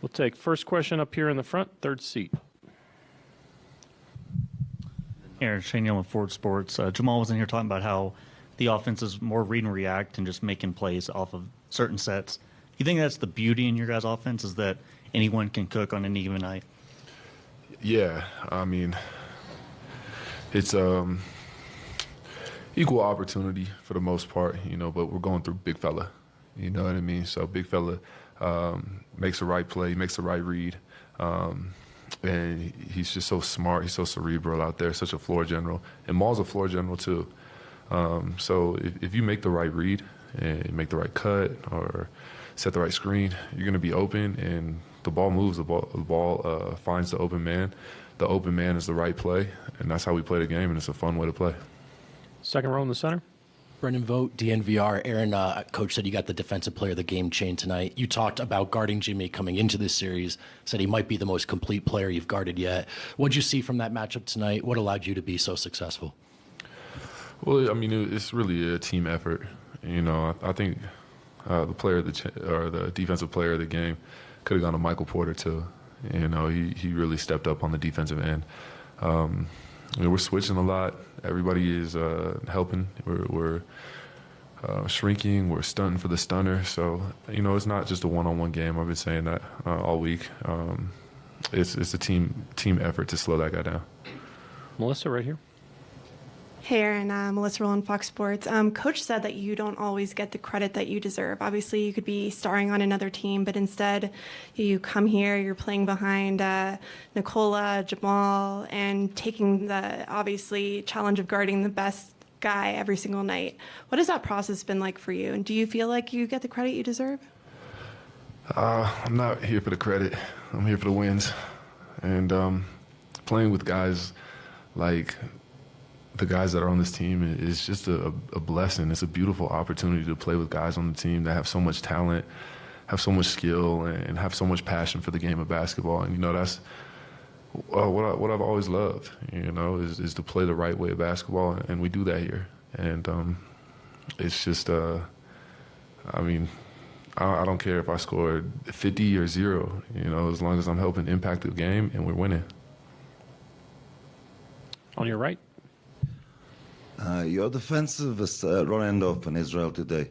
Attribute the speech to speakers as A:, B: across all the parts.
A: We'll take first question up here in the front, third seat.
B: Aaron Shane with Ford Sports. Jamal was in here talking about how the offense is more read and react and just making plays off of certain sets. You think that's the beauty in your guys' offense, is that anyone can cook on any given night?
C: Yeah, I mean, it's equal opportunity for the most part, but we're going through big fella, you know what I mean? So big fella makes the right play, makes the right read, and he's just so smart, he's so cerebral out there, such a floor general. And Maul's a floor general too. So if you make the right read and make the right cut or set the right screen, you're going to be open, and the ball moves. The ball finds the open man. The open man is the right play, and that's how we play the game, and it's a fun way to play.
A: Second row in the center.
D: Brendan Vogt, DNVR. Aaron, Coach said you got the defensive player of the game chain tonight. You talked about guarding Jimmy coming into this series, said he might be the most complete player you've guarded yet. What did you see from that matchup tonight? What allowed you to be so successful?
C: Well, I mean, it's really a team effort. I think the defensive player of the game could have gone to Michael Porter too. He really stepped up on the defensive end. We're switching a lot. Everybody is helping. We're shrinking. We're stunting for the stunner. So it's not just a one-on-one game. I've been saying that all week. It's a team effort to slow that guy down.
A: Melissa, right here.
E: Hey, Aaron, Melissa Rowland, Fox Sports. Coach said that you don't always get the credit that you deserve. Obviously, you could be starring on another team, but instead you come here, you're playing behind Nicolas, Jamal, and taking the, obviously, challenge of guarding the best guy every single night. What has that process been like for you? And do you feel like you get the credit you deserve?
C: I'm not here for the credit. I'm here for the wins. And playing with guys like the guys that are on this team is just a blessing. It's a beautiful opportunity to play with guys on the team that have so much talent, have so much skill, and have so much passion for the game of basketball. And, that's what I've always loved, is to play the right way of basketball, and we do that here. And it's just, I don't care if I scored 50 or 0, as long as I'm helping impact the game and we're winning.
A: On your right.
F: Your defensive, Ron Endorf in Israel today.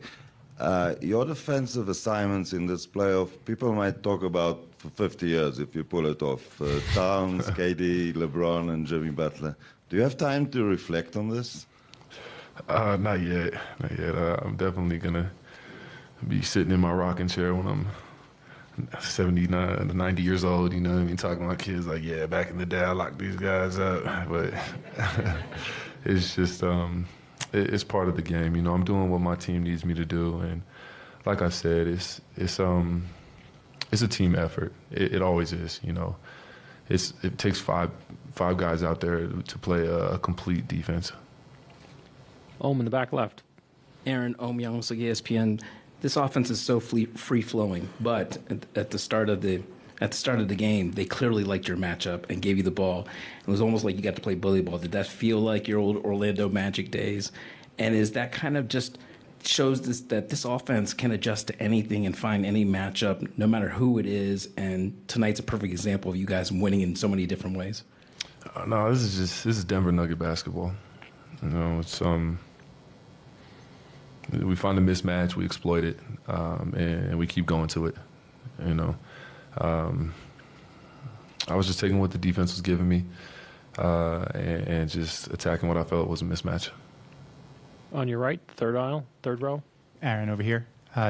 F: Your defensive assignments in this playoff, people might talk about for 50 years if you pull it off. Towns, KD, LeBron, and Jimmy Butler. Do you have time to reflect on this?
C: Not yet. I'm definitely going to be sitting in my rocking chair when I'm 79 to 90 years old, talking to my kids like, yeah, back in the day I locked these guys up. But it's just, it's part of the game. I'm doing what my team needs me to do. And like I said, it's a team effort. It always is, It takes five guys out there to play a complete defense.
A: In the back left.
G: Aaron, Young, ESPN. This offense is so free-flowing, but at the start of the game, they clearly liked your matchup and gave you the ball. It was almost like you got to play bully ball. Did that feel like your old Orlando Magic days? And is that kind of just shows that this offense can adjust to anything and find any matchup, no matter who it is? And tonight's a perfect example of you guys winning in so many different ways.
C: No, this is Denver Nugget basketball. It's we find a mismatch, we exploit it, and we keep going to it. I was just taking what the defense was giving me and just attacking what I felt was a mismatch.
A: On your right, third aisle, third row.
H: Aaron over here.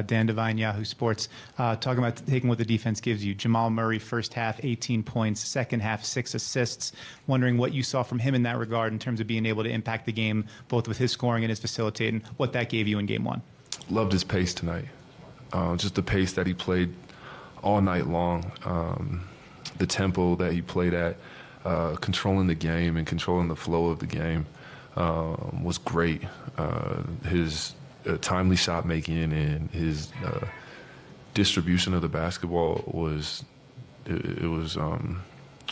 H: Dan Devine, Yahoo Sports. Talking about taking what the defense gives you. Jamal Murray, first half, 18 points. Second half, 6 assists. Wondering what you saw from him in that regard in terms of being able to impact the game, both with his scoring and his facilitating, what that gave you in Game 1.
C: Loved his pace tonight. Just the pace that he played all night long. The tempo that he played at, controlling the game and controlling the flow of the game was great. His timely shot making and his distribution of the basketball was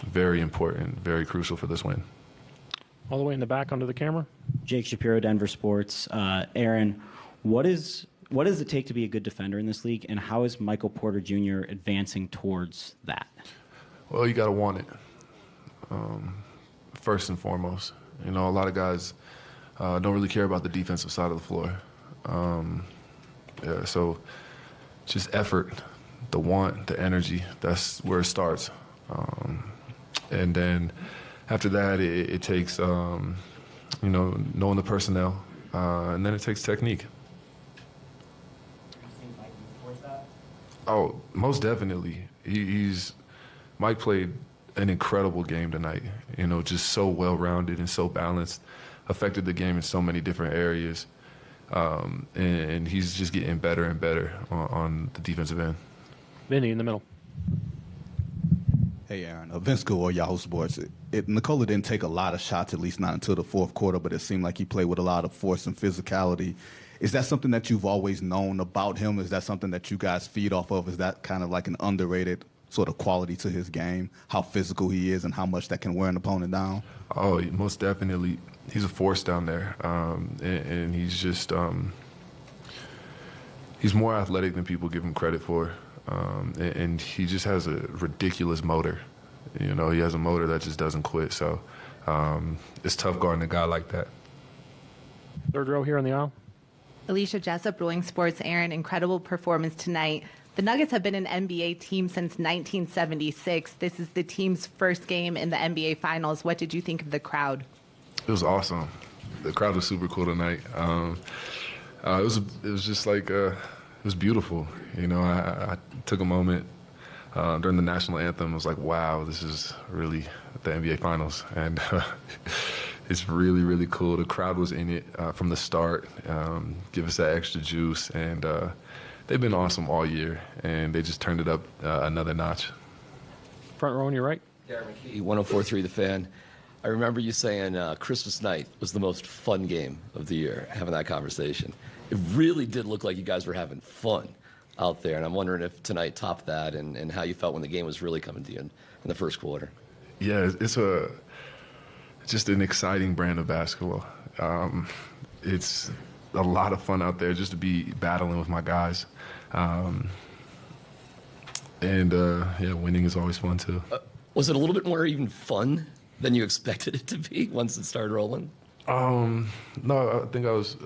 C: very important, very crucial for this win.
A: All the way in the back under the camera.
I: Jake Shapiro, Denver Sports. Aaron, what is what does it take to be a good defender in this league, and how is Michael Porter Jr. advancing towards that?
C: Well, you got to want it, first and foremost. You know, a lot of guys don't really care about the defensive side of the floor. So just effort, the want, the energy, that's where it starts. And then after that, it takes, you know, knowing the personnel, and then it takes technique. Oh, most definitely. Mike played an incredible game tonight. You know, just so well-rounded and so balanced, affected the game in so many different areas. And he's just getting better and better on the defensive end.
A: Vinny in the middle.
J: Hey, Aaron. Vince Gore, Yahoo Sports. Nikola didn't take a lot of shots, at least not until the fourth quarter, but it seemed like he played with a lot of force and physicality. Is that something that you've always known about him? Is that something that you guys feed off of? Is that kind of like an underrated sort of quality to his game, how physical he is and how much that can wear an opponent down?
C: Oh, most definitely. He's a force down there, and he's just he's more athletic than people give him credit for, and he just has a ridiculous motor. You know, he has a motor that just doesn't quit, so it's tough guarding a guy like that.
A: Third row here on the aisle.
K: Alicia Jessup, Ruling Sports. Aaron, incredible performance tonight. The Nuggets have been an NBA team since 1976. This is the team's first game in the NBA Finals. What did you think of the crowd?
C: It was awesome. The crowd was super cool tonight. It was just like it was beautiful. You know, I took a moment during the national anthem. I was like, wow, this is really the NBA Finals, and it's really, really cool. The crowd was in it from the start, give us that extra juice, and they've been awesome all year, and they just turned it up another notch.
A: Front row on your right.
L: Darren McKee, 104.3 The Fan. I remember you saying Christmas night was the most fun game of the year, having that conversation. It really did look like you guys were having fun out there, and I'm wondering if tonight topped that and how you felt when the game was really coming to you in the first quarter.
C: Yeah, it's just an exciting brand of basketball. It's a lot of fun out there just to be battling with my guys. Winning is always fun too.
L: Was it a little bit more even fun than you expected it to be once it started rolling?
C: No, I think I was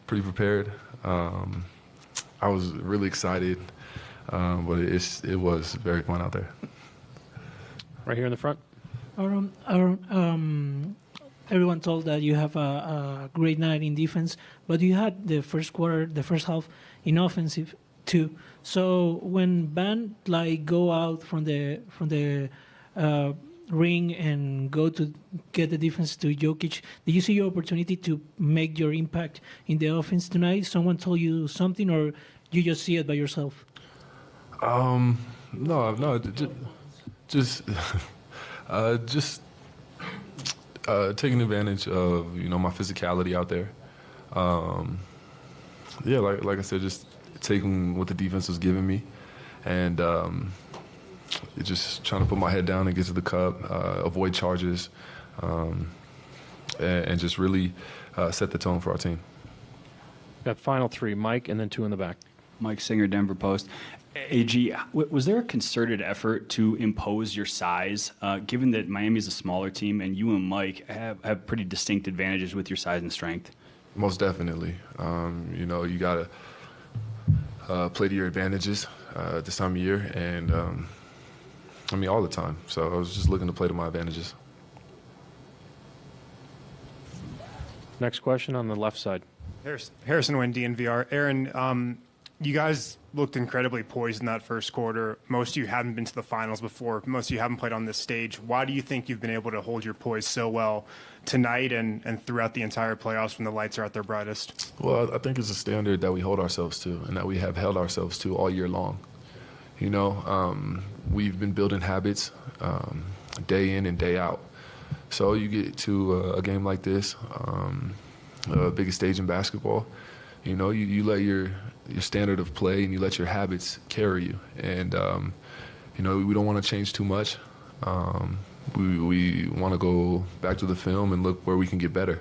C: pretty prepared. I was really excited, but it was very fun out there.
A: Right here in the front.
M: Everyone told that you have a great night in defense, but you had the first quarter, the first half in offensive too. So when Van go out from the ring and go to get the defense to Jokic, did you see your opportunity to make your impact in the offense tonight? Someone told you something, or you just see it by yourself?
C: No, just taking advantage of my physicality out there. Like I said, just taking what the defense was giving me, and just trying to put my head down and get to the cup, avoid charges, and just really set the tone for our team.
A: Got final three, Mike, and then two in the back.
N: Mike Singer, Denver Post. AG, was there a concerted effort to impose your size, given that Miami is a smaller team and you and Mike have pretty distinct advantages with your size and strength?
C: Most definitely. You got to play to your advantages this time of year, and all the time. So I was just looking to play to my advantages.
A: Next question on the left side.
O: Harrison Wynn, DNVR. Aaron, you guys looked incredibly poised in that first quarter. Most of you haven't been to the finals before. Most of you haven't played on this stage. Why do you think you've been able to hold your poise so well tonight and throughout the entire playoffs when the lights are at their brightest?
C: Well, I think it's a standard that we hold ourselves to and that we have held ourselves to all year long. We've been building habits day in and day out. So you get to a game like this, biggest stage in basketball, you let your standard of play and you let your habits carry you. And, we don't want to change too much. We want to go back to the film and look where we can get better.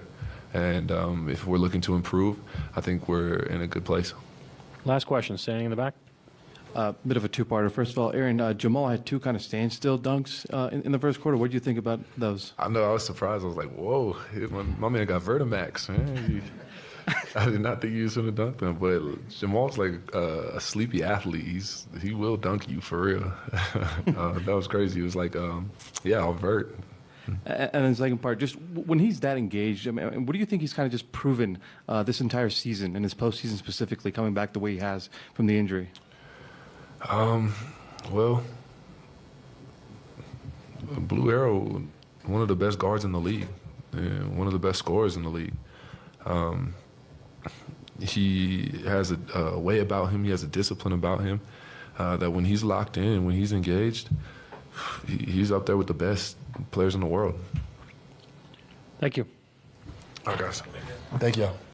C: And if we're looking to improve, I think we're in a good place.
A: Last question, standing in the back.
P: Bit of a two-parter. First of all, Aaron, Jamal had two kind of standstill dunks in the first quarter. What do you think about those?
C: I know, I was surprised. I was like, whoa, my man got Vertimax, man. I did not think he was going to dunk them, but Jamal's like a sleepy athlete. He will dunk you for real. That was crazy. It was like, I'll vert.
P: And then the second part, just when he's that engaged, I mean, what do you think he's kind of just proven this entire season and his postseason specifically, coming back the way he has from the injury?
C: Well, Blue Arrow, one of the best guards in the league, and one of the best scorers in the league. He has a way about him. He has a discipline about him that when he's locked in, when he's engaged, he's up there with the best players in the world.
A: Thank you.
C: All right, guys. Thank y'all.